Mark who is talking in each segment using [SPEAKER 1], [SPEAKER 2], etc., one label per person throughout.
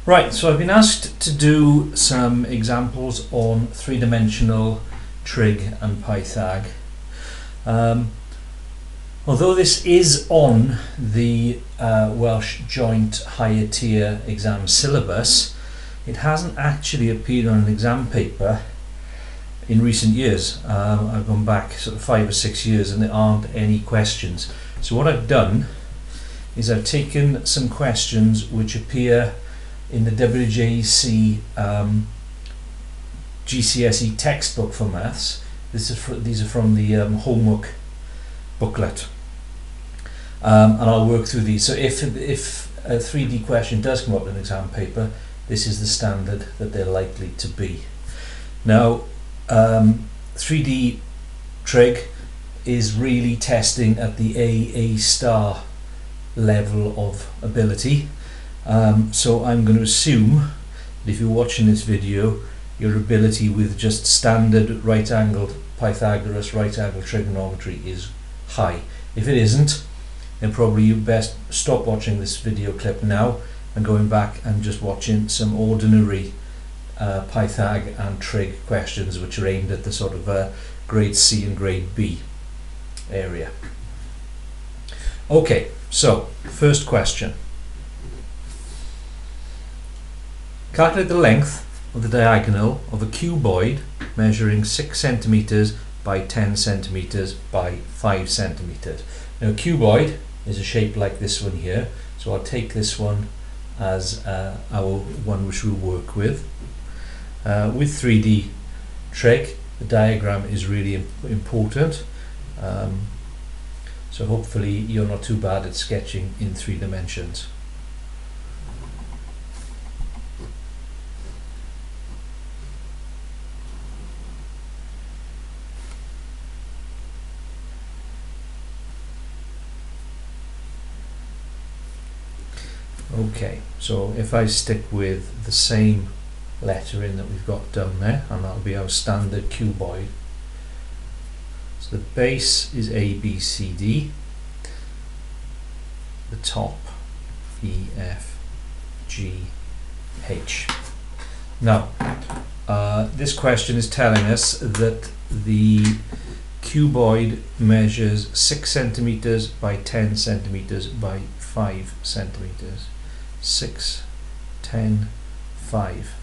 [SPEAKER 1] Right, so I've been asked to do some examples on three-dimensional trig and Pythag. Although this is on the Welsh Joint Higher Tier exam syllabus, it hasn't actually appeared on an exam paper in recent years. I've gone back sort of 5 or 6 years and there aren't any questions. So what I've done is I've taken some questions which appear in the WJEC GCSE textbook for maths. These are from the homework booklet, and I'll work through these. So if a 3D question does come up in an exam paper, this is the standard that they're likely to be. Now 3D trig is really testing at the A star level of ability. So I'm going to assume that if you're watching this video, your ability with just standard right-angled Pythagoras, right-angled trigonometry is high. If it isn't, then probably you best stop watching this video clip now and going back and just watching some ordinary Pythag and trig questions which are aimed at the sort of grade C and grade B area. Okay, so first question. Calculate the length of the diagonal of a cuboid measuring 6 centimeters by 10 centimeters by 5 centimeters. Now a cuboid is a shape like this one here, so I'll take this one as our one which we'll work with. With 3D trig, the diagram is really important, so hopefully you're not too bad at sketching in 3 dimensions. Okay, so if I stick with the same lettering that we've got down there, and that'll be our standard cuboid. So the base is A, B, C, D, the top E, F, G, H. Now this question is telling us that the cuboid measures 6 centimeters by 10 centimeters by 5 centimeters. 6, 10, 5.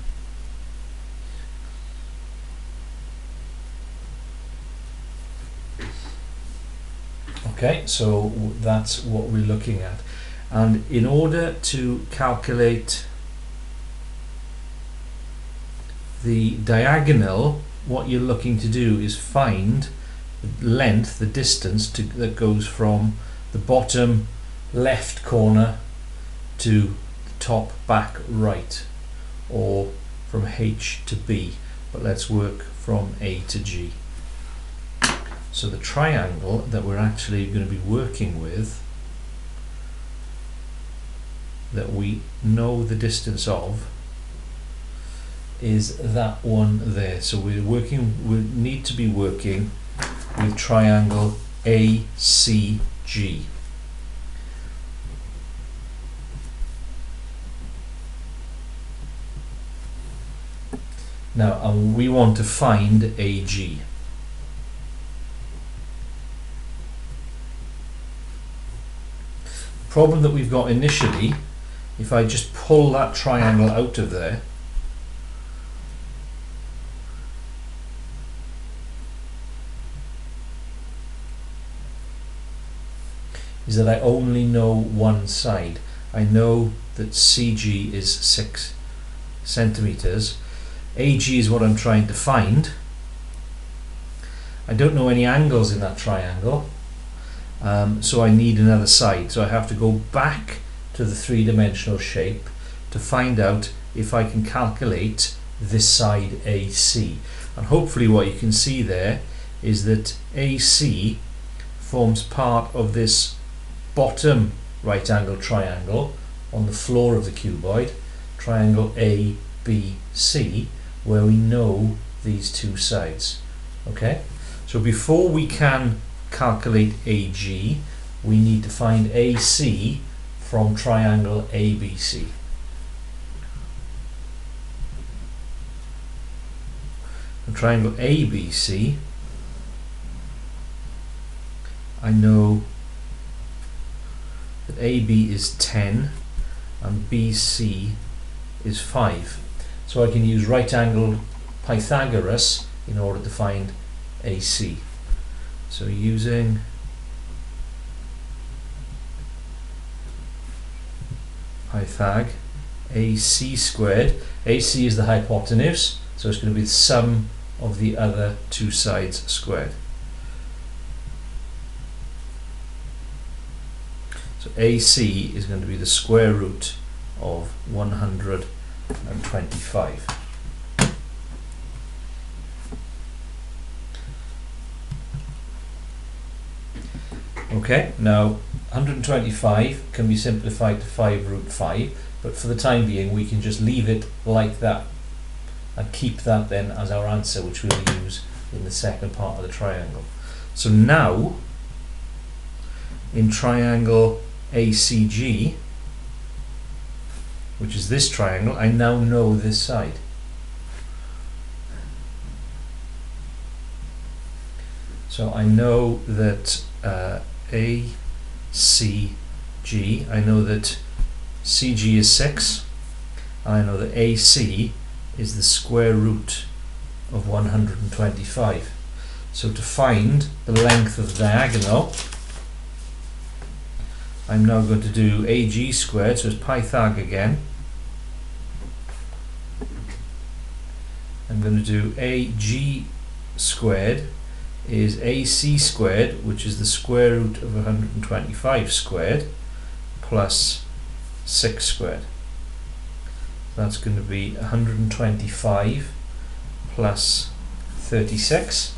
[SPEAKER 1] Okay, so that's what we're looking at. And in order to calculate the diagonal, what you're looking to do is find the length, the distance that goes from the bottom left corner to the top back right, or from H to B, but let's work from A to G. So the triangle that we're actually going to be working with, that we know the distance of, is that one there. So we need to be working with triangle ACG. Now we want to find AG. The problem that we've got initially, if I just pull that triangle out of there, is that I only know one side. I know that CG is 6 centimeters. AG is what I'm trying to find. I don't know any angles in that triangle, so I need another side. So I have to go back to the 3-dimensional shape to find out if I can calculate this side AC. And hopefully what you can see there is that AC forms part of this bottom right angle triangle on the floor of the cuboid, triangle ABC, where we know these two sides. Okay, so before we can calculate AG, we need to find AC from triangle ABC. the triangle ABC, I know that AB is 10 and BC is 5. So I can use right-angled Pythagoras in order to find AC. So using Pythag, AC squared, AC is the hypotenuse, so it's going to be the sum of the other two sides squared. So AC is going to be the square root of 125. Okay, now 125 can be simplified to 5 root 5, but for the time being we can just leave it like that and keep that then as our answer, which we'll use in the second part of the triangle. So now in triangle ACG, which is this triangle, I now know this side. So I know that ACG, I know that CG is 6, and I know that AC is the square root of 125. So to find the length of the diagonal, I'm now going to do AG squared, so it's Pythag again. I'm going to do AG squared is AC squared, which is the square root of 125 squared, plus 6 squared. That's going to be 125 plus 36.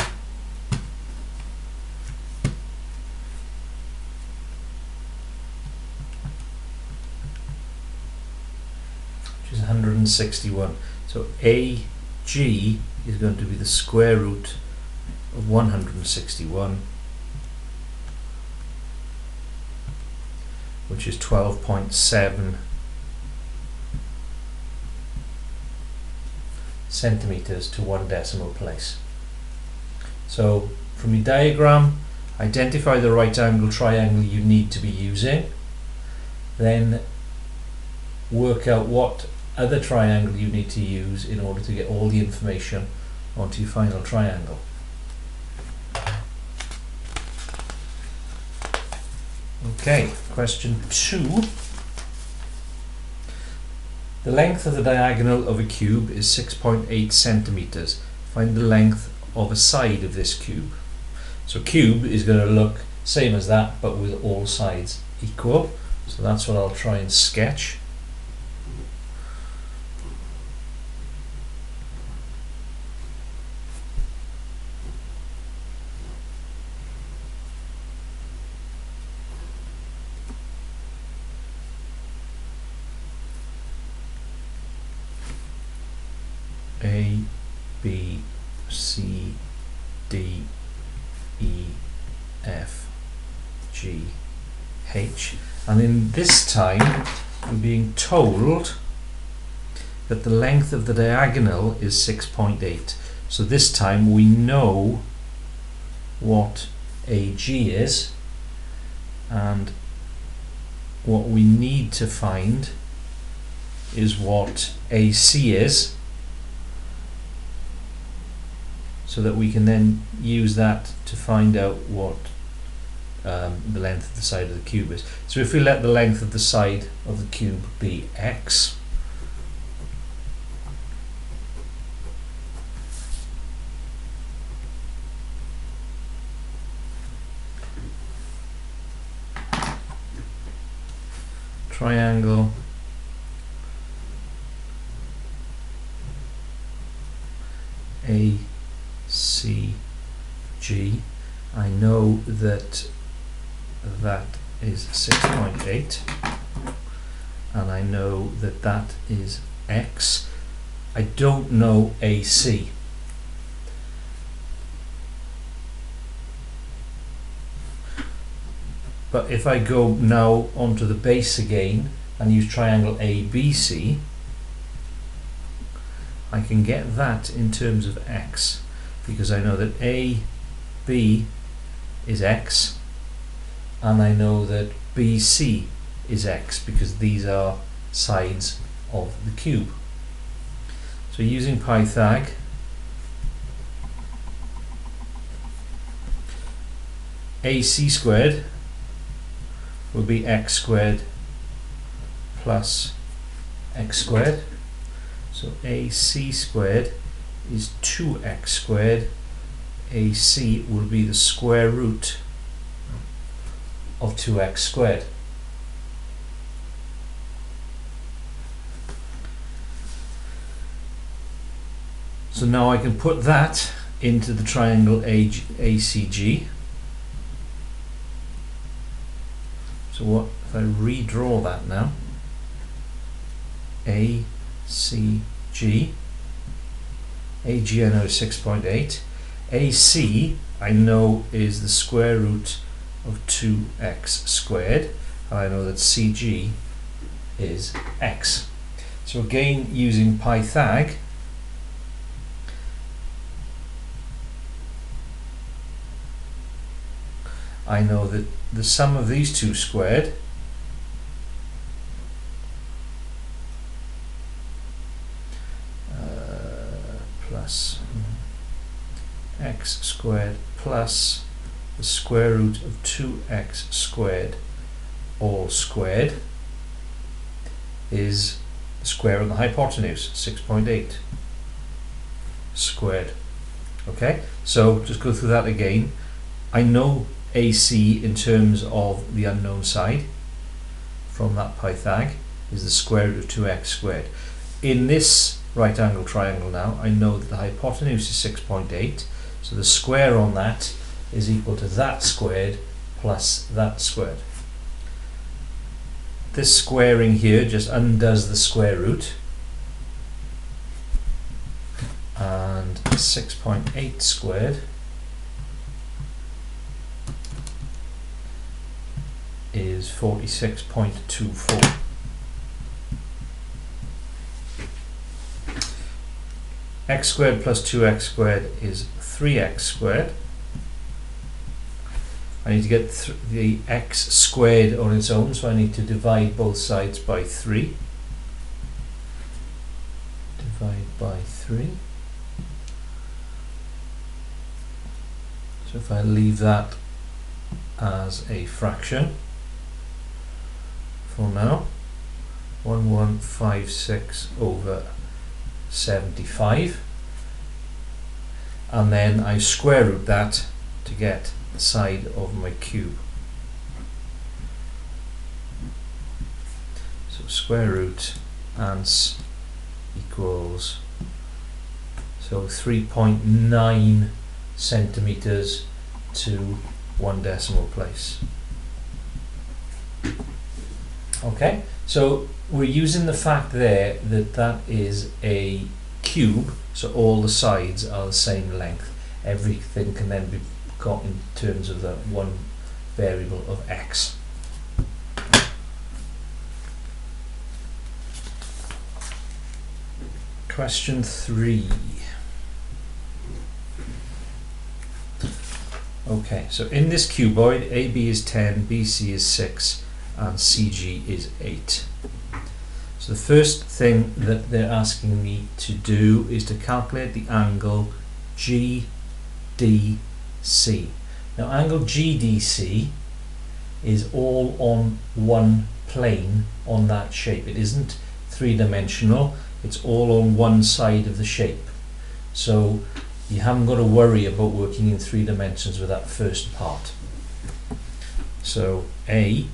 [SPEAKER 1] Which is 161. So AG is going to be the square root of 161, which is 12.7 centimeters to 1 decimal place. So from your diagram, identify the right angle triangle you need to be using, then work out what other triangle you need to use in order to get all the information onto your final triangle. Okay, question 2. The length of the diagonal of a cube is 6.8 centimeters. Find the length of a side of this cube. So cube is going to look same as that, but with all sides equal. So that's what I'll try and sketch. A, B, C, D, E, F, G, H, and in this time we're being told that the length of the diagonal is 6.8. So this time we know what AG is, and what we need to find is what AC is, so that we can then use that to find out what the length of the side of the cube is. So if we let the length of the side of the cube be x, triangle ACG, I know that that is 6.8, and I know that that is x. I don't know AC. But if I go now onto the base again and use triangle ABC, I can get that in terms of x, because I know that AB is x, and I know that BC is x, because these are sides of the cube. So using Pythag, AC squared will be x squared plus x squared. So AC squared is 2x squared. AC will be the square root of 2x squared. So now I can put that into the triangle ACG. So what if I redraw that now? ACG. AG I know is 6.8. AC I know is the square root of 2x squared, and I know that CG is x. So again, using Pythag, I know that the sum of these two squared plus x squared plus the square root of 2x squared all squared is the square of the hypotenuse, 6.8 squared. Okay, so just go through that again. I know AC in terms of the unknown side from that Pythag is the square root of 2x squared. In this right angle triangle now, I know that the hypotenuse is 6.8, so the square on that is equal to that squared plus that squared. This squaring here just undoes the square root, and 6.8 squared is 46.24. X squared plus 2x squared is 3x squared. I need to get the x squared on its own, so I need to divide both sides by 3. Divide by 3. So if I leave that as a fraction for now, 1156 over 75, and then I square root that to get the side of my cube. So square root ans equals 3.9 centimeters to 1 decimal place. Okay, so we're using the fact there that that is a cube, so all the sides are the same length. Everything can then be got in terms of the one variable of x. Question 3. Okay, so in this cuboid, AB is 10, BC is 6, and CG is 8. So the first thing that they're asking me to do is to calculate the angle GDC. Now angle GDC is all on one plane on that shape. It isn't three-dimensional, it's all on one side of the shape. So you haven't got to worry about working in 3 dimensions with that first part. So A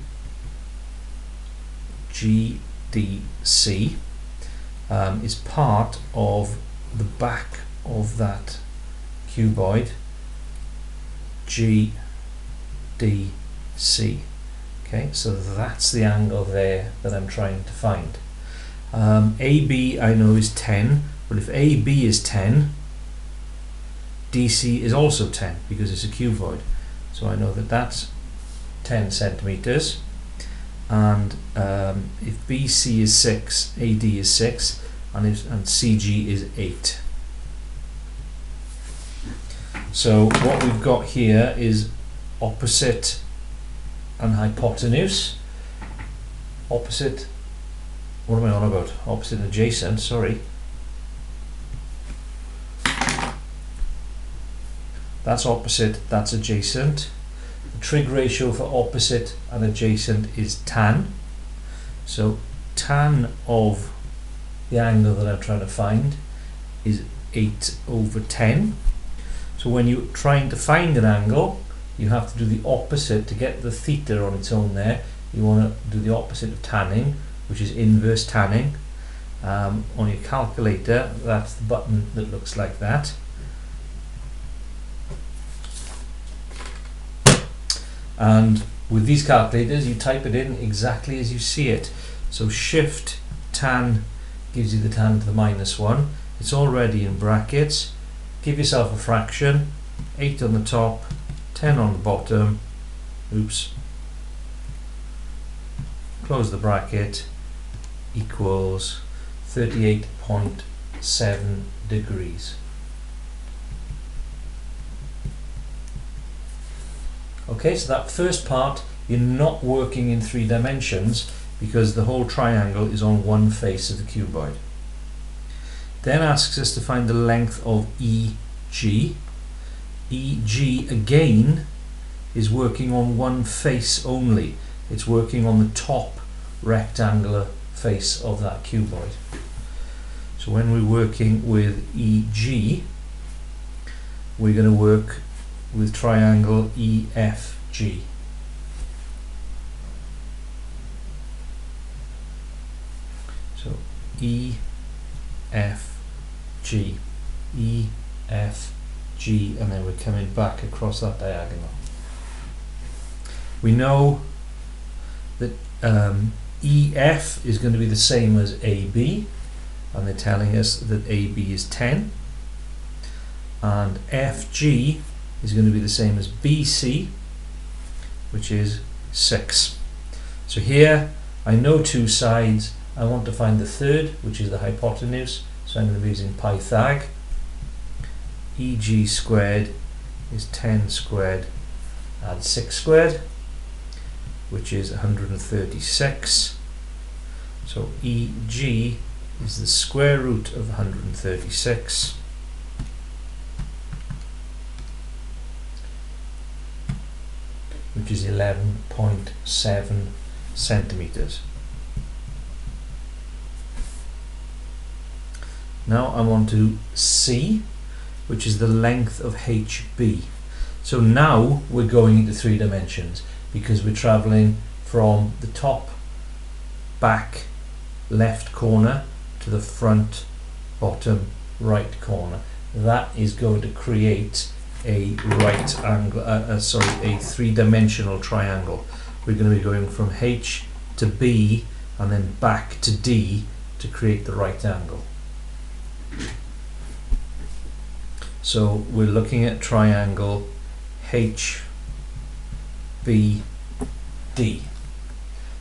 [SPEAKER 1] GDC is part of the back of that cuboid GDC. Okay, so that's the angle there that I'm trying to find. AB I know is 10, but if AB is 10, DC is also 10 because it's a cuboid. So I know that that's 10 centimeters. And if BC is 6, AD is 6, and CG is 8. So what we've got here is opposite and hypotenuse. Opposite, what am I on about? Opposite and adjacent, sorry. That's opposite, that's adjacent. The trig ratio for opposite and adjacent is tan. So tan of the angle that I'm trying to find is 8/10. So when you're trying to find an angle, you have to do the opposite to get the theta on its own there. You want to do the opposite of tanning, which is inverse tanning. On your calculator, that's the button that looks like that. And with these calculators, you type it in exactly as you see it. So shift tan gives you the tan to the -1. It's already in brackets. Give yourself a fraction, 8 on the top, 10 on the bottom. Oops. Close the bracket, equals 38.7 degrees. Okay, so that first part, you're not working in 3 dimensions because the whole triangle is on one face of the cuboid. Then asks us to find the length of EG. EG again is working on one face only. It's working on the top rectangular face of that cuboid. So when we're working with EG, we're going to work with triangle EFG. So EFG, EFG, and then we're coming back across that diagonal. We know that EF is going to be the same as AB, and they're telling us that AB is 10, and FG is going to be the same as BC, which is 6. So here I know 2 sides. I want to find the third, which is the hypotenuse, so I'm going to be using Pythag. EG squared is 10 squared add 6 squared, which is 136. So EG is the square root of 136. Which is 11.7 centimeters. Now I'm on to C, which is the length of HB. So now we're going into 3 dimensions because we're traveling from the top, back, left corner to the front, bottom, right corner. That is going to create a right angle, a 3-dimensional triangle. We're going to be going from H to B and then back to D to create the right angle. So we're looking at triangle HBD.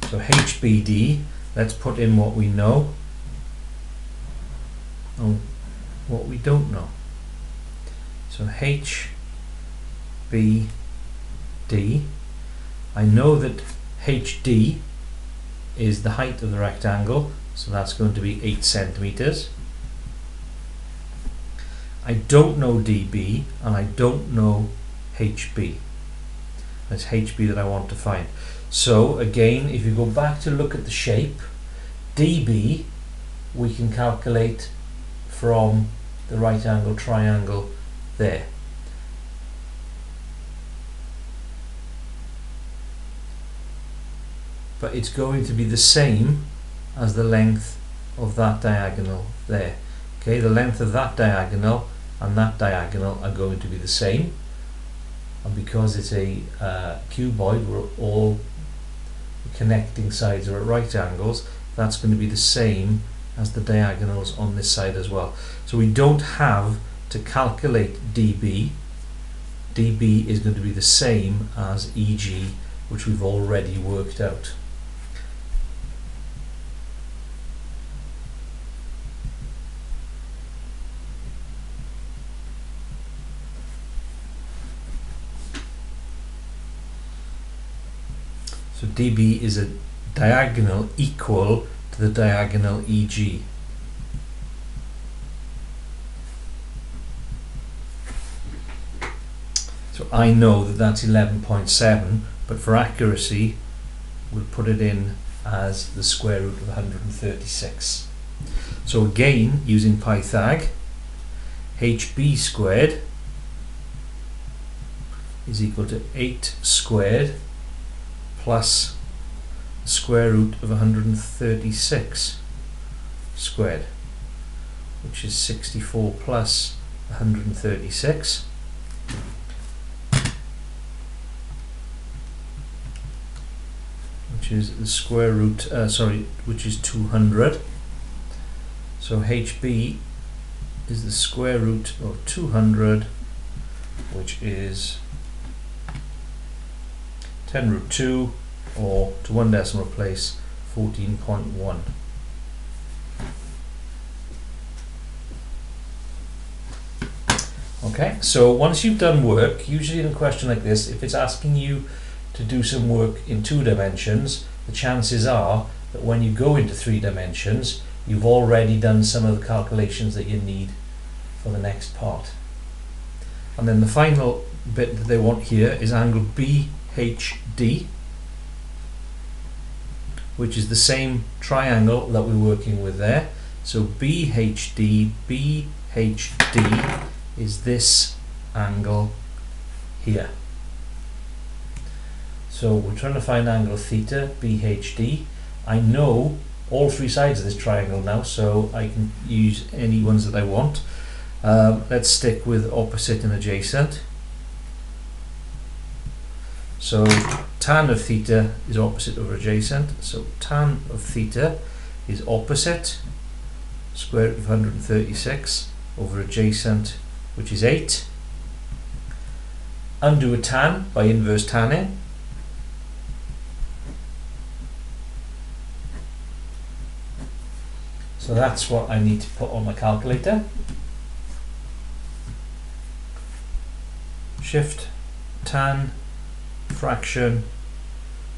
[SPEAKER 1] So HBD, let's put in what we know and what we don't know. So HBD, I know that HD is the height of the rectangle, so that's going to be 8 centimeters. I don't know DB and I don't know HB. That's HB that I want to find. So again, if you go back to look at the shape, DB we can calculate from the right angle triangle there. But it's going to be the same as the length of that diagonal there. Okay, the length of that diagonal and that diagonal are going to be the same, and because it's a cuboid where all the connecting sides are at right angles, that's going to be the same as the diagonals on this side as well. So we don't have to calculate DB. DB is going to be the same as EG, which we've already worked out. So DB is a diagonal equal to the diagonal EG. So I know that that's 11.7, but for accuracy we'll put it in as the square root of 136. So again, using Pythag, HB squared is equal to 8 squared plus the square root of 136 squared, which is 64 plus 136. Which is the square root, which is 200. So HB is the square root of 200, which is 10 root 2, or to one decimal place, 14.1. Okay, so once you've done work, usually in a question like this, if it's asking you to do some work in 2 dimensions, the chances are that when you go into 3 dimensions, you've already done some of the calculations that you need for the next part. And then the final bit that they want here is angle BHD, which is the same triangle that we're working with there. So BHD is this angle here. So we're trying to find angle theta, BHD. I know all 3 sides of this triangle now, so I can use any ones that I want. Let's stick with opposite and adjacent. So tan of theta is opposite over adjacent. So tan of theta is opposite, square root of 136 over adjacent, which is 8. Undo a tan by inverse tanning. So that's what I need to put on my calculator. Shift tan fraction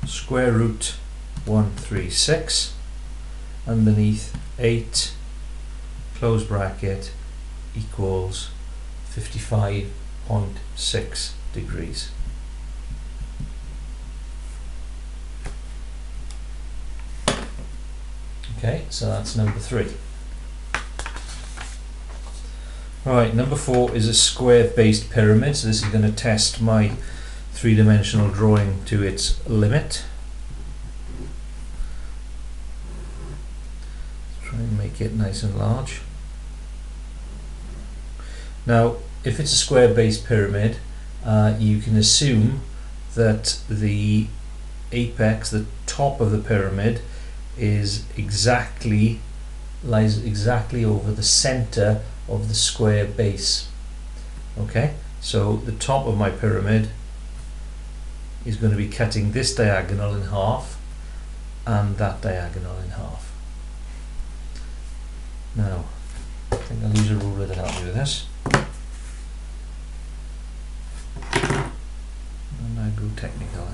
[SPEAKER 1] square root 136 underneath 8 close bracket equals 55.6 degrees. Okay, so that's number 3. Right, number 4 is a square-based pyramid. So this is going to test my 3-dimensional drawing to its limit. Try and make it nice and large. Now, if it's a square-based pyramid, you can assume that the apex, the top of the pyramid, lies exactly over the center of the square base. Okay, so the top of my pyramid is going to be cutting this diagonal in half and that diagonal in half. Now, I think I'll use a ruler to help me with this. And I go technical.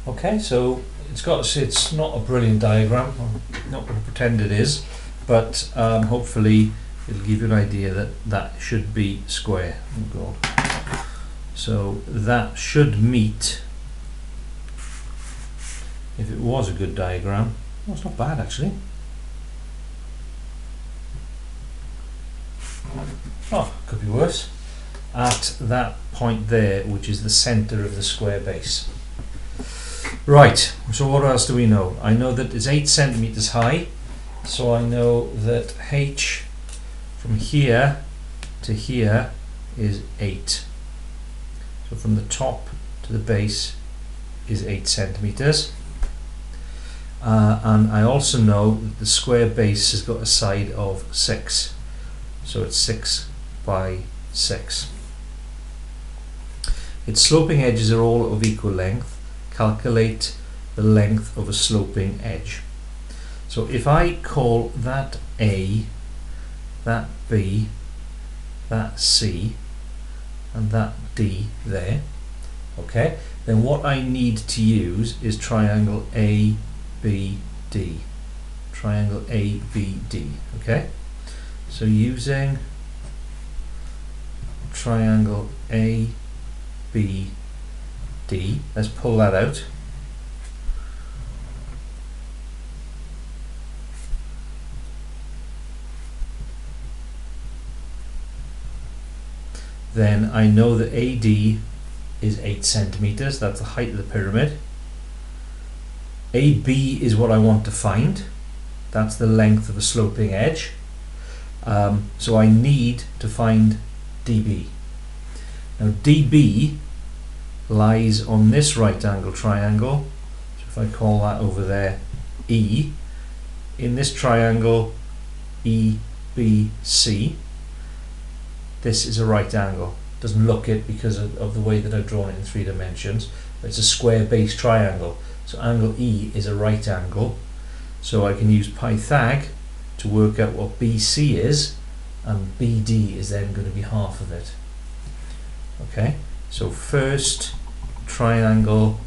[SPEAKER 1] Okay, so it's not a brilliant diagram. I'm not going to pretend it is, but hopefully it'll give you an idea that that should be square. Oh God. So that should meet, if it was a good diagram. Well, it's not bad actually. Oh, could be worse. At that point there, which is the center of the square base. Right, so what else do we know? I know that it's 8 centimeters high, so I know that h from here to here is 8. So from the top to the base is 8 centimeters. And I also know that the square base has got a side of 6. So it's 6 by 6. its sloping edges are all of equal length. Calculate the length of a sloping edge. So if I call that A, that B, that C, and that D there, okay, then what I need to use is triangle ABD. Triangle ABD, okay? So using triangle ABD, let's pull that out. Then I know that AD is 8 centimeters, that's the height of the pyramid. AB is what I want to find, that's the length of a sloping edge. So I need to find DB. Now DB lies on this right angle triangle, so if I call that over there E, in this triangle EBC, this is a right angle. Doesn't look it because of the way that I've drawn it in 3 dimensions, but it's a square base triangle. So angle E is a right angle. So I can use Pythag to work out what BC is, and BD is then going to be half of it. Okay, so first triangle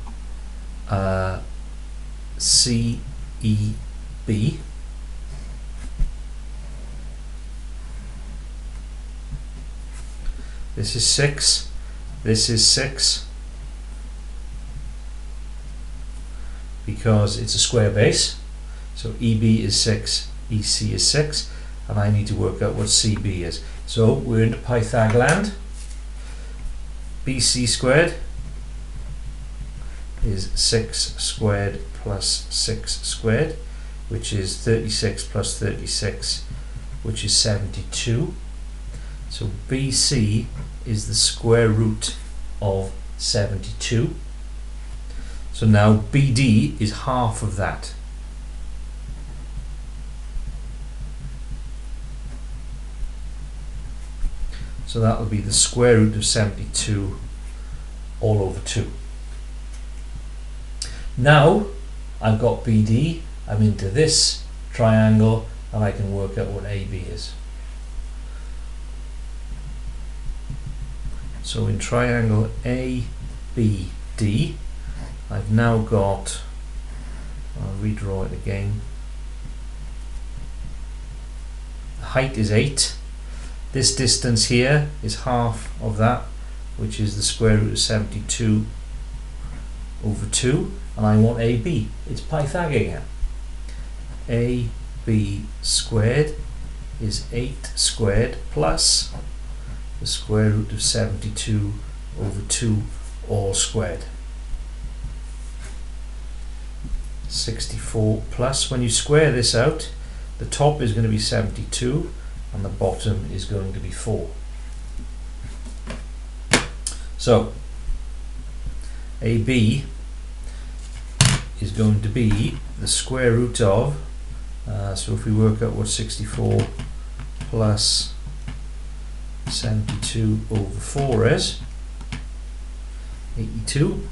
[SPEAKER 1] CEB. This is 6, this is 6, because it's a square base. So EB is 6, EC is 6, and I need to work out what CB is. So we're into Pythag land. BC squared is 6 squared plus 6 squared, which is 36 plus 36, which is 72. So BC is the square root of 72. So now BD is half of that. So that will be the square root of 72 all over 2. Now I've got BD, I'm into this triangle, and I can work out what AB is. So in triangle ABD, I've now got, I'll redraw it again, the height is 8. This distance here is half of that, which is the square root of 72 over 2, and I want AB. It's Pythagorean. AB squared is 8 squared plus the square root of 72 over 2 all squared. 64 plus, when you square this out, the top is going to be 72 and the bottom is going to be 4. So AB is going to be the square root of, so if we work out what 64 plus 72 over 4 is, 82.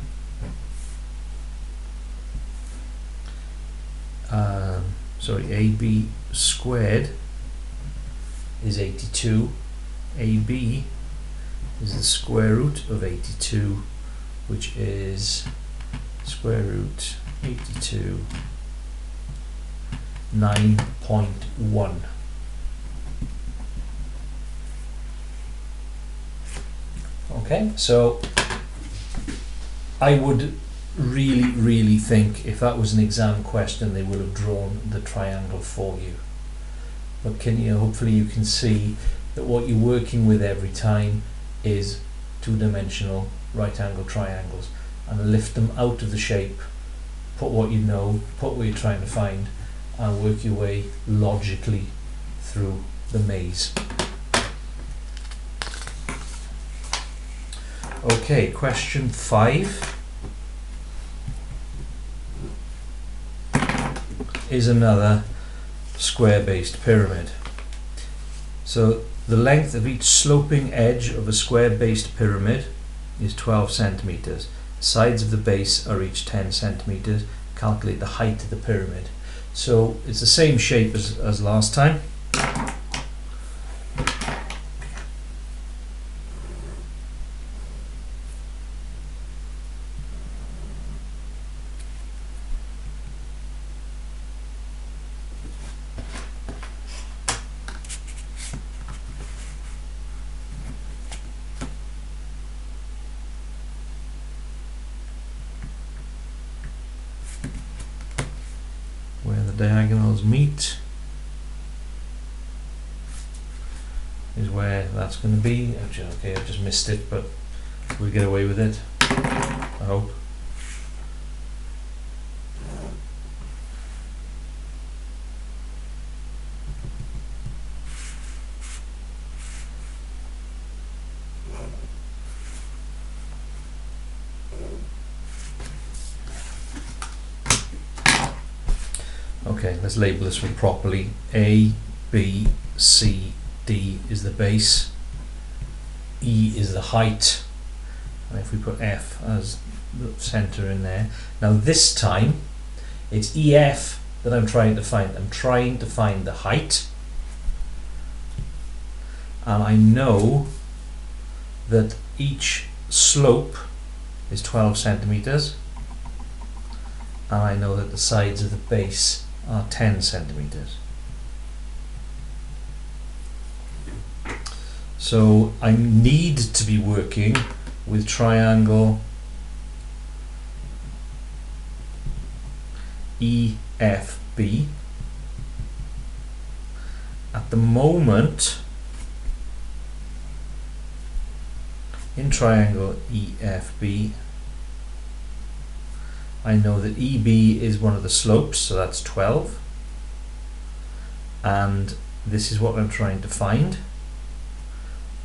[SPEAKER 1] Sorry, AB squared is 82. AB is the square root of 82, which is square root 82, 9.1. Okay, so I would really think if that was an exam question they would have drawn the triangle for you. But hopefully you can see that what you're working with every time is two-dimensional right angle triangles, and lift them out of the shape, put what you know, put what you're trying to find, and work your way logically through the maze. Okay, question 5 is another square-based pyramid. So the length of each sloping edge of a square-based pyramid is 12 centimeters. The sides of the base are each 10 centimeters. Calculate the height of the pyramid. So it's the same shape as last time. Where the diagonals meet is where that's going to be. Actually, okay, I've just missed it, but we'll get away with it, I hope. Okay, let's label this one properly. A, B, C, D is the base, E is the height, and if we put F as the center in there. Now this time it's EF that I'm trying to find. I'm trying to find the height, and I know that each slope is 12 centimeters, and I know that the sides of the base are 10 centimeters. So I need to be working with triangle EFB. At the moment, in triangle EFB, I know that EB is one of the slopes, so that's 12, and this is what I'm trying to find.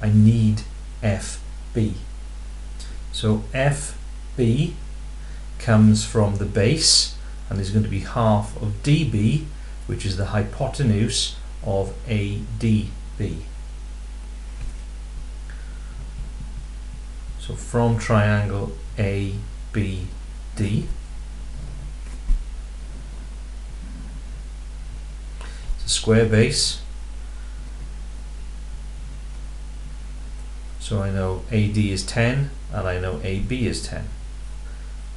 [SPEAKER 1] I need FB. So FB comes from the base and is going to be half of DB, which is the hypotenuse of ADB. So from triangle ABD, square base, so I know AD is 10 and I know AB is 10.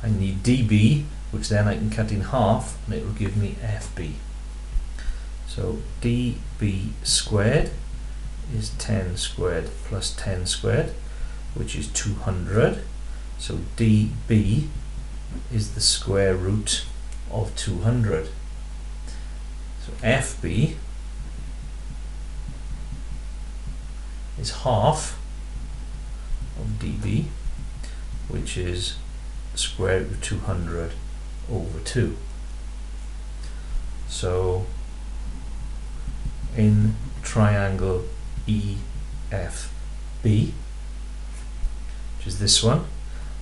[SPEAKER 1] I need DB, which then I can cut in half and it will give me FB. So DB squared is 10 squared plus 10 squared, which is 200. So DB is the square root of 200. So FB is half of DB, which is square root of 200 over 2. So in triangle EFB, which is this one,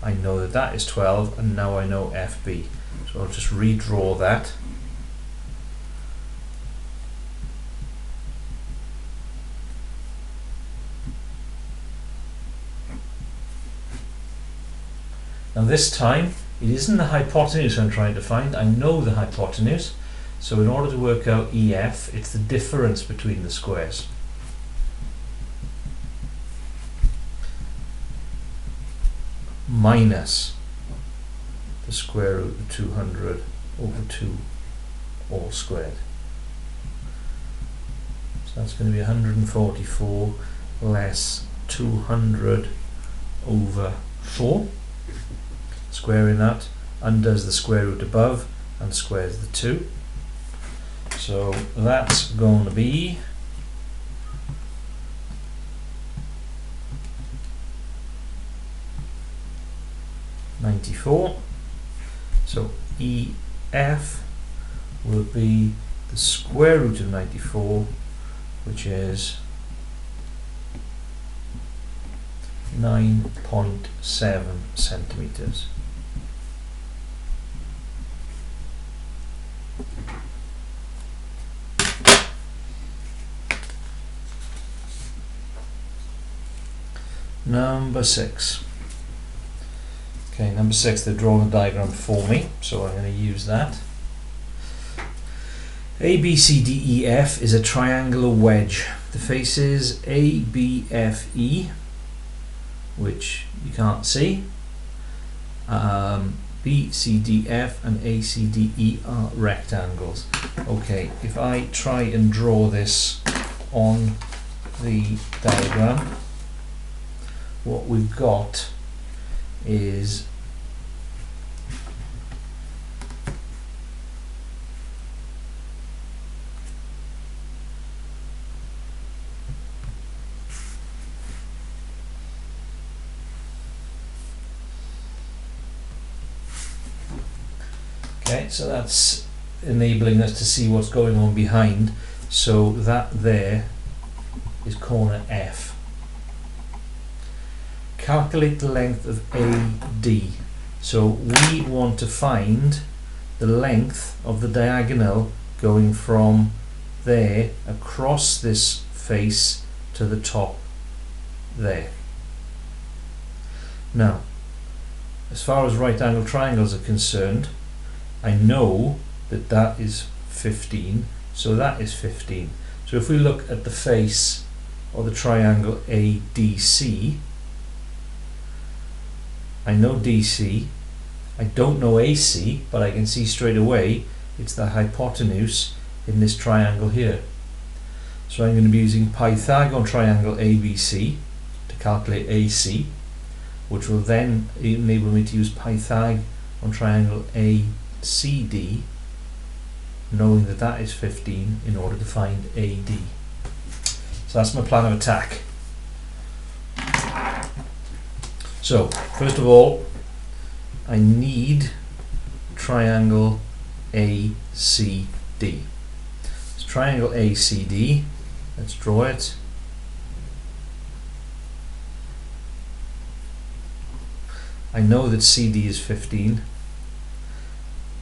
[SPEAKER 1] I know that that is 12, and now I know FB. So I'll just redraw that. Now this time, it isn't the hypotenuse I'm trying to find. I know the hypotenuse. So in order to work out EF, it's the difference between the squares. Minus the square root of 200 over 2 all squared. So that's going to be 144 less 200 over 4. Squaring that undoes the square root above and squares the 2. So that's going to be (94). So EF will be the square root of 94, which is 9.7 centimeters. Number 6. Okay, number 6, they've drawn the diagram for me, so I'm going to use that. ABCDEF is a triangular wedge. The faces ABFE, which you can't see, BCDF and ACDE are rectangles. Okay, if I try and draw this on the diagram, what we've got is okay, so that's enabling us to see what's going on behind. So that there is corner F. Calculate the length of AD. So we want to find the length of the diagonal going from there across this face to the top there. Now, as far as right angle triangles are concerned, I know that that is 15, so that is 15. So if we look at the face of the triangle ADC, I know DC, I don't know AC, but I can see straight away it's the hypotenuse in this triangle here. So I'm going to be using Pythagorean triangle ABC to calculate AC, which will then enable me to use Pythagorean triangle ACD, knowing that that is 15, in order to find AD. So that's my plan of attack. So, first of all, I need triangle ACD. It's triangle ACD. Let's draw it. I know that CD is 15.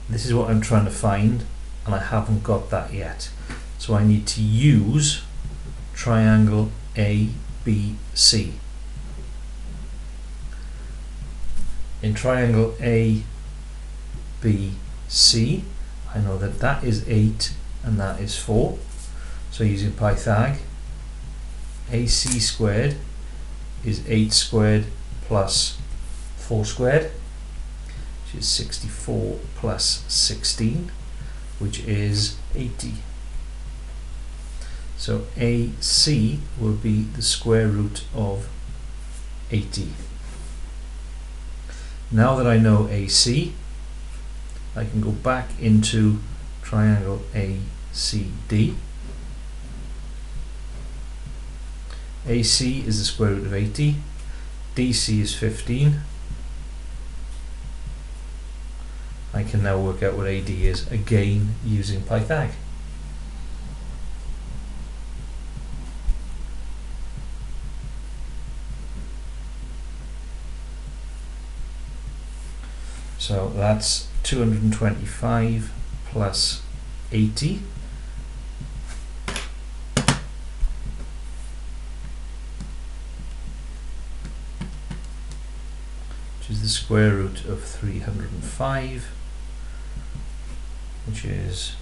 [SPEAKER 1] This is what I'm trying to find, and I haven't got that yet. So I need to use triangle ABC. In triangle ABC, I know that that is 8 and that is 4. So using Pythag, AC squared is 8 squared plus 4 squared, which is 64 plus 16, which is 80. So AC will be the square root of 80. Now that I know AC, I can go back into triangle ACD. AC is the square root of 80, DC is 15. I can now work out what AD is, again using Pythag. So that's 225 plus 80. Which is the square root of 305, which is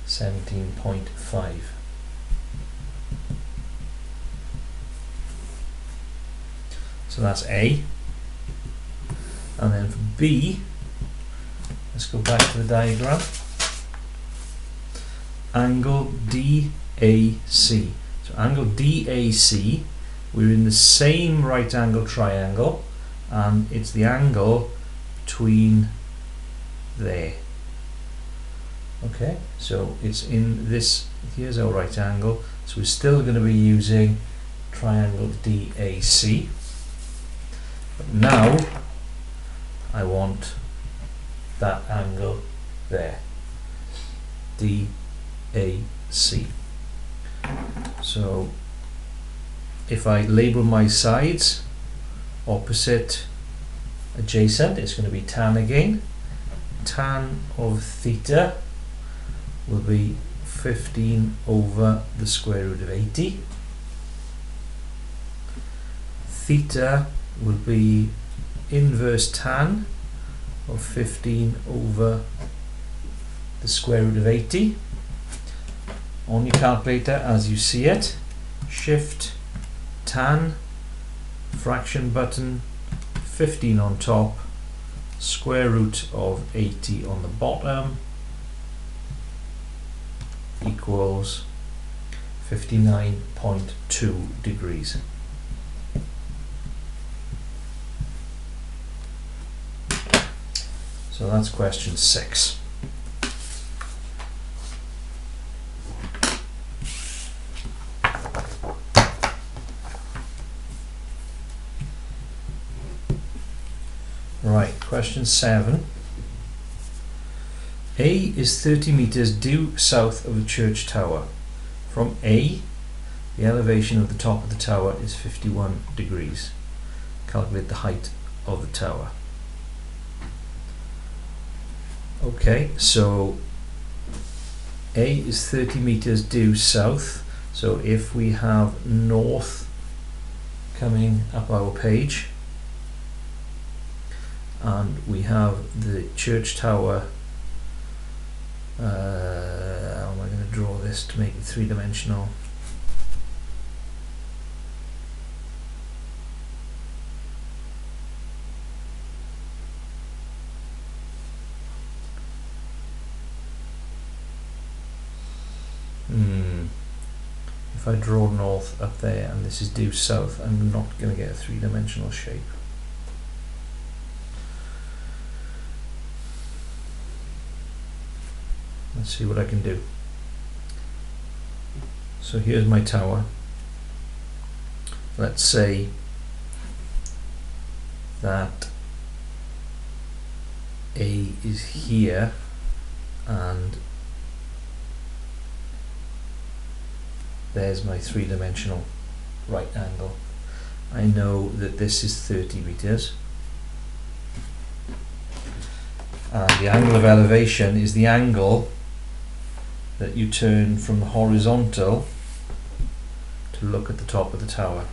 [SPEAKER 1] 17.5. So that's A. And then for B, let's go back to the diagram. Angle DAC. So angle DAC, we're in the same right angle triangle, and it's the angle between there. Okay, so it's in this, here's our right angle, so we're still going to be using triangle DAC. But now I want that angle there, DAC. So if I label my sides opposite adjacent, it's going to be tan again. Tan of theta will be 15 over the square root of 80. Theta will be inverse tan of 15 over the square root of 80. On your calculator as you see it, shift tan, fraction button, 15 on top, square root of 80 on the bottom, equals 59.2 degrees. So that's question 6. Right, question 7. A is 30 meters due south of a church tower. From A, the elevation of the top of the tower is 51 degrees. Calculate the height of the tower. Okay, so A is 30 meters due south. So if we have north coming up our page, and we have the church tower, how am I going to draw this to make it three-dimensional? If I draw north up there and this is due south, I'm not going to get a three-dimensional shape. Let's see what I can do. So here's my tower. Let's say that A is here and there's my three-dimensional right angle. I know that this is 30 meters. And the angle of elevation is the angle that you turn from the horizontal to look at the top of the tower.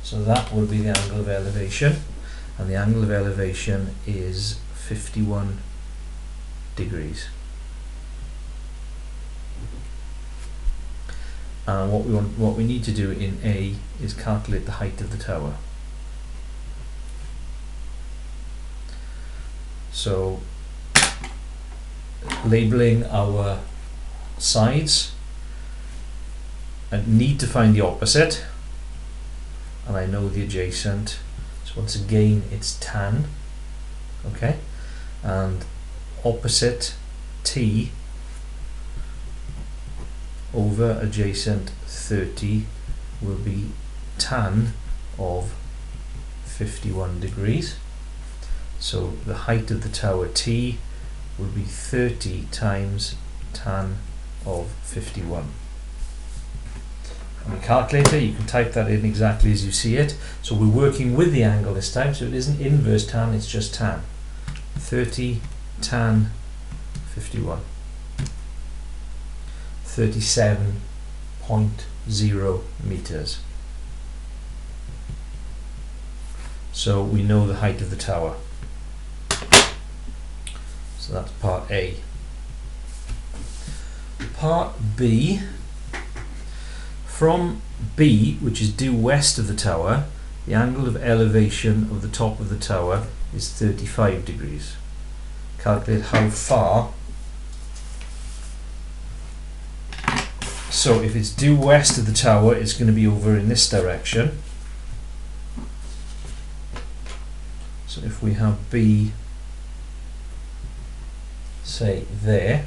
[SPEAKER 1] So that will be the angle of elevation, and the angle of elevation is 51 degrees. And what we need to do in A is calculate the height of the tower. So labeling our sides, I need to find the opposite, and I know the adjacent, so once again it's tan, okay, and opposite T over adjacent 30 will be tan of 51 degrees. So the height of the tower T will be 30 times tan of 51. On the calculator you can type that in exactly as you see it. So we're working with the angle this time, so it isn't inverse tan, it's just tan. 30 tan 51. 37.0 meters. So we know the height of the tower. So that's part A. Part B, from B, which is due west of the tower, the angle of elevation of the top of the tower is 35 degrees. Calculate how far. So if it's due west of the tower, it's going to be over in this direction. So if we have B, say there,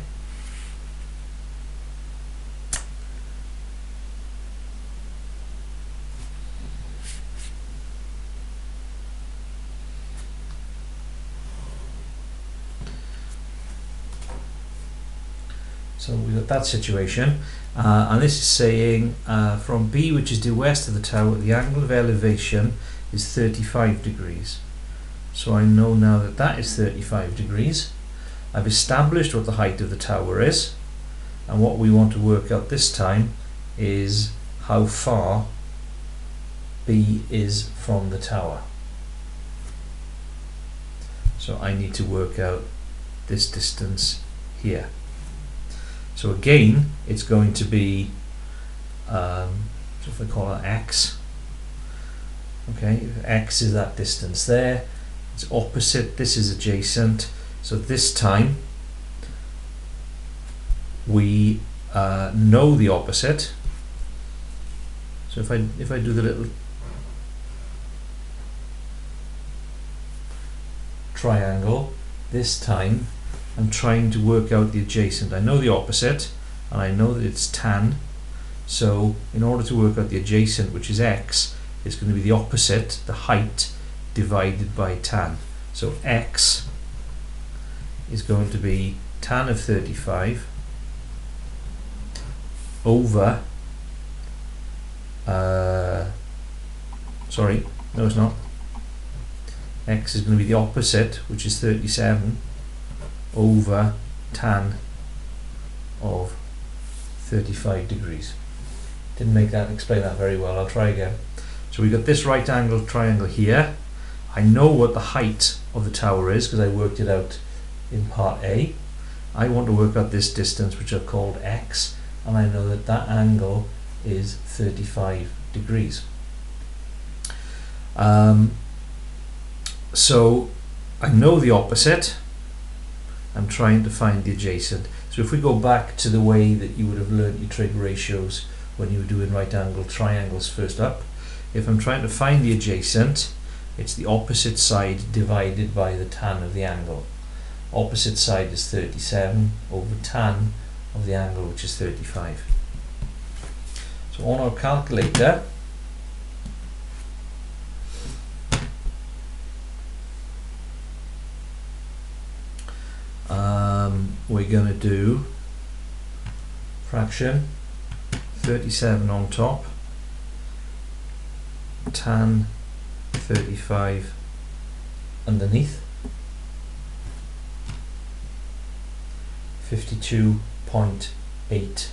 [SPEAKER 1] so we've got that situation, and this is saying from B, which is due west of the tower, the angle of elevation is 35 degrees. So I know now that that is 35 degrees. I've established what the height of the tower is, and what we want to work out this time is how far B is from the tower. So I need to work out this distance here. So again, it's going to be, so if I call it x, okay, x is that distance there, it's opposite, this is adjacent, so this time we know the opposite. So if I do the little triangle, this time I'm trying to work out the adjacent. I know the opposite and I know that it's tan, so in order to work out the adjacent, which is x, it's going to be the opposite, the height, divided by tan. So x is going to be tan of 35 over sorry, no it's not. X is going to be the opposite, which is 37, over tan of 35 degrees. Didn't explain that very well. I'll try again. So we've got this right angle triangle here. I know what the height of the tower is because I worked it out in part A. I want to work out this distance, which I've called x, and I know that that angle is 35 degrees. So I know the opposite, I'm trying to find the adjacent. So if we go back to the way that you would have learnt your trig ratios when you were doing right angle triangles first up, if I'm trying to find the adjacent, it's the opposite side divided by the tan of the angle. Opposite side is 37 over tan of the angle, which is 35. So on our calculator, we're going to do fraction 37 on top, tan 35 underneath, 52.8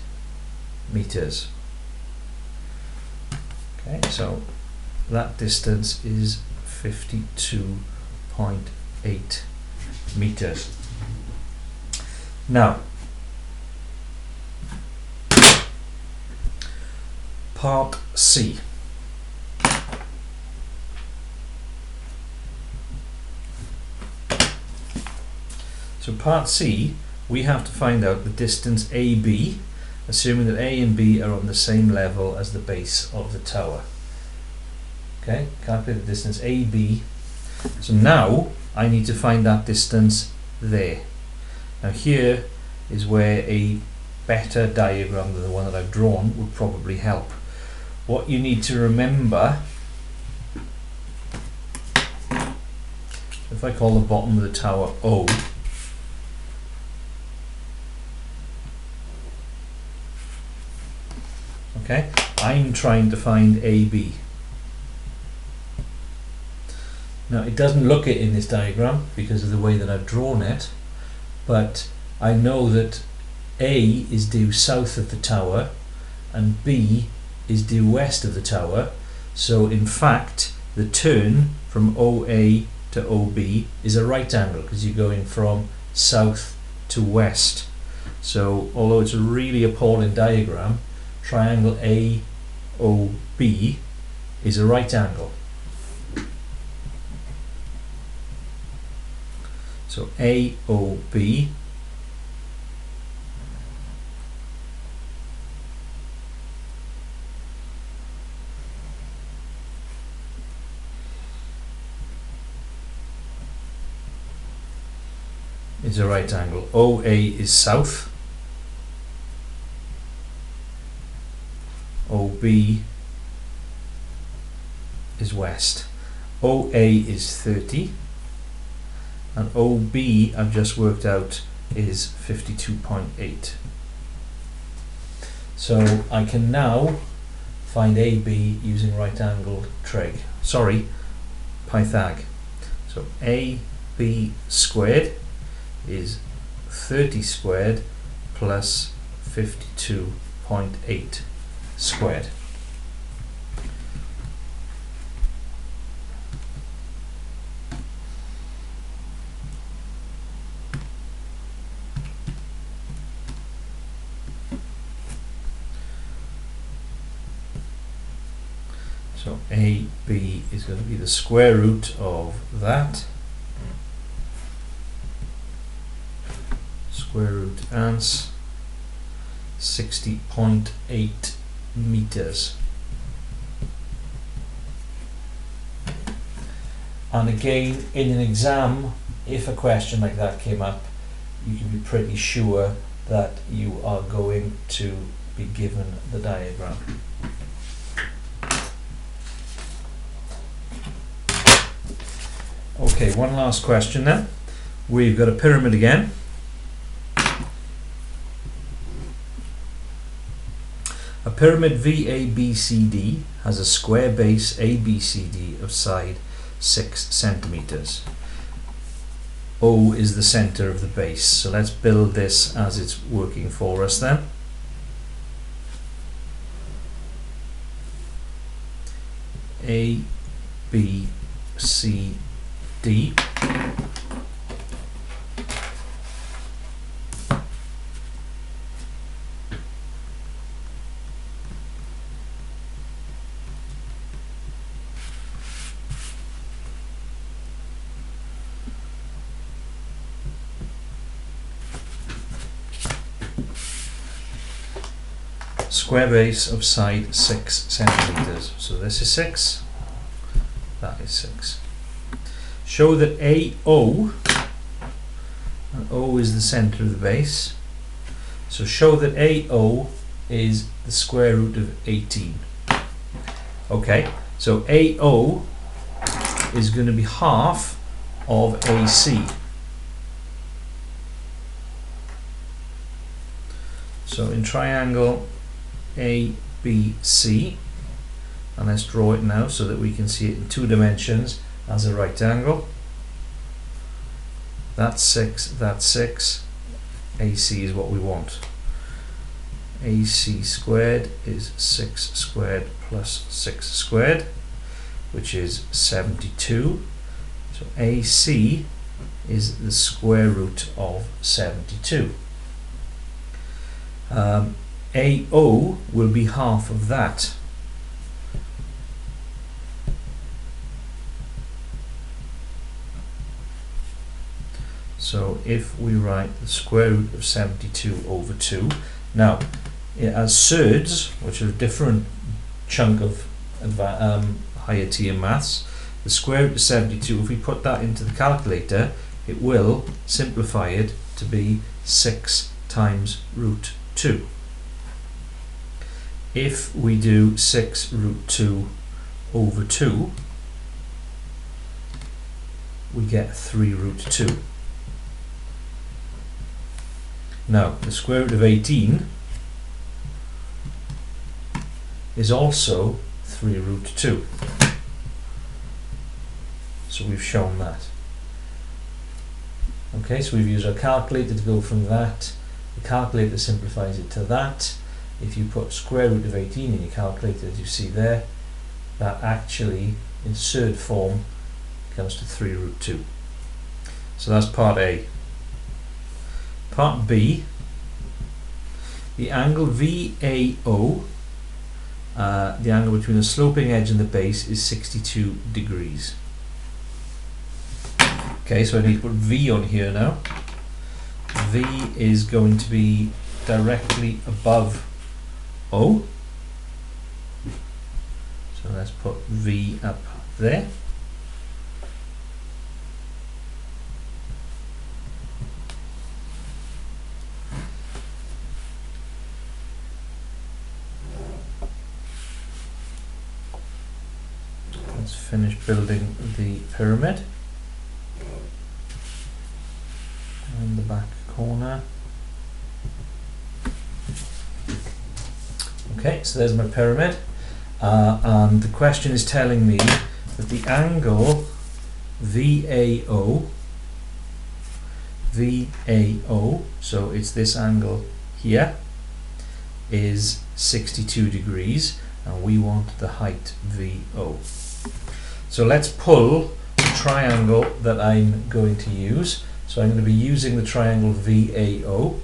[SPEAKER 1] meters. Okay, so that distance is 52.8 meters. Now, part C. So part C, we have to find out the distance AB, assuming that A and B are on the same level as the base of the tower. Okay, calculate the distance AB. So now I need to find that distance there. Now here is where a better diagram than the one that I've drawn would probably help. What you need to remember, if I call the bottom of the tower O, okay, I'm trying to find AB. Now it doesn't look it in this diagram because of the way that I've drawn it, but I know that A is due south of the tower and B is due west of the tower, so in fact the turn from OA to OB is a right angle because you're going from south to west. So although it's a really appalling diagram, triangle AOB is a right angle. So AOB is a right angle. OA is south, OB is west. OA is 30 and OB I've just worked out is 52.8. So I can now find AB using right angled trig. Sorry, Pythag. So AB squared is 30 squared plus 52.8 squared. So AB is going to be the square root of that. Square root ans 60.8 meters. And again, in an exam, if a question like that came up, you can be pretty sure that you are going to be given the diagram. Okay, one last question then. We've got a pyramid again. A pyramid VABCD has a square base ABCD of side 6 centimeters. O is the center of the base. So let's build this as it's working for us then. A, B, C, D. Square base of side 6 centimeters. So this is 6, that is 6. Show that AO, and O is the center of the base, so show that AO is the square root of 18. Okay, so AO is going to be half of AC. So in triangle ABC, and let's draw it now so that we can see it in 2 dimensions as a right angle. That's 6, that's 6. AC is what we want. AC squared is 6 squared plus 6 squared, which is 72. So AC is the square root of 72. AO will be half of that. So if we write the square root of 72 over 2, now as surds, which are a different chunk of higher tier maths, the square root of 72, if we put that into the calculator, it will simplify it to be 6 times root 2. If we do 6 root 2 over 2, we get 3 root 2. Now, the square root of 18 is also 3 root 2. So we've shown that. Okay, so we've used our calculator to go from that. The calculator simplifies it to that. If you put square root of 18 in your calculator, as you see there, that actually, in surd form, comes to 3 root 2. So that's part A. Part B, the angle VAO, the angle between the sloping edge and the base, is 62 degrees. Okay, so I need to put V on here now. V is going to be directly above O. So let's put V up there. Let's finish building the pyramid. And the back corner. Okay, so there's my pyramid, and the question is telling me that the angle VAO, so it's this angle here, is 62 degrees, and we want the height VO. So let's pull the triangle that I'm going to use. So I'm going to be using the triangle VAO.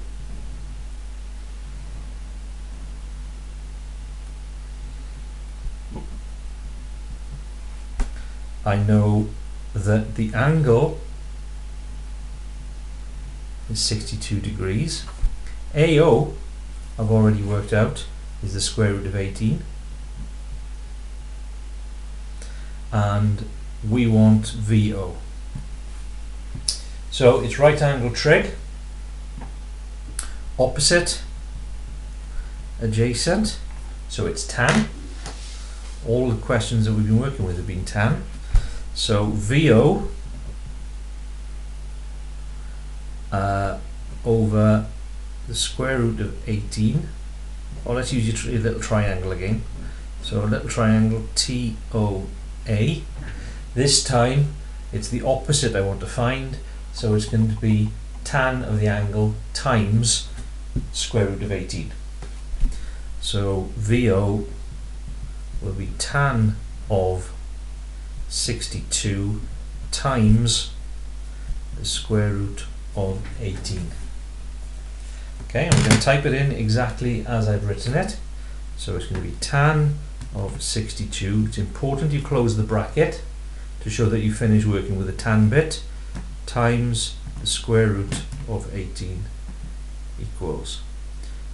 [SPEAKER 1] I know that the angle is 62 degrees. AO, I've already worked out, is the square root of 18. And we want VO. So it's right angle trig, opposite, adjacent, so it's tan. All the questions that we've been working with have been tan. So VO over the square root of 18, or let's use your little triangle again. So a little triangle TOA. This time it's the opposite I want to find, so it's going to be tan of the angle times square root of 18. So VO will be tan of 62 times the square root of 18. Okay, I'm going to type it in exactly as I've written it. So it's going to be tan of 62. It's important you close the bracket to show that you finish working with a tan bit, times the square root of 18 equals.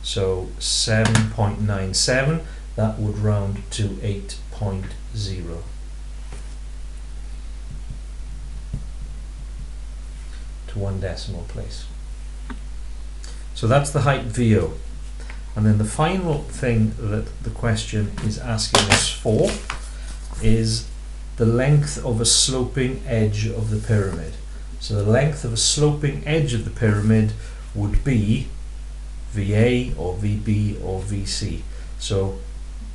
[SPEAKER 1] So 7.97, that would round to 8.0. To one decimal place. So that's the height VO. And then the final thing that the question is asking us for is the length of a sloping edge of the pyramid. So the length of a sloping edge of the pyramid would be VA or VB or VC. So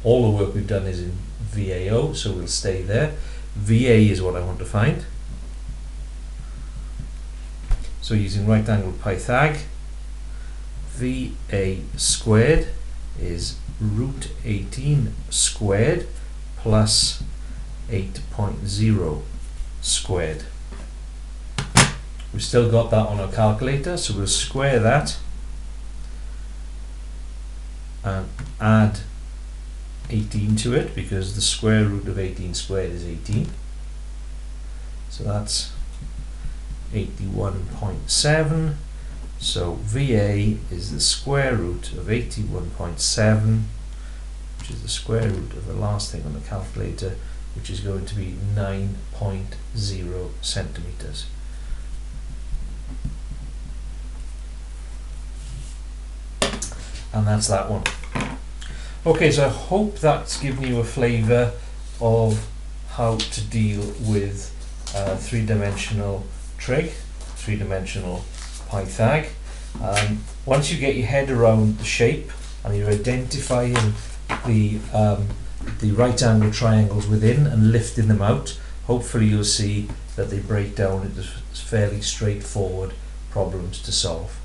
[SPEAKER 1] all the work we've done is in VAO, so we'll stay there. VA is what I want to find. So using right angle Pythag, VA squared is root 18 squared plus 8.0 squared. We've still got that on our calculator, so we'll square that and add 18 to it, because the square root of 18 squared is 18. So that's 81.7. So VA is the square root of 81.7, which is the square root of the last thing on the calculator, which is going to be 9.0 centimeters. And that's that one. Okay, so I hope that's given you a flavour of how to deal with three-dimensional trig, three-dimensional Pythag. Once you get your head around the shape and you're identifying the right angle triangles within and lifting them out, hopefully you'll see that they break down into fairly straightforward problems to solve.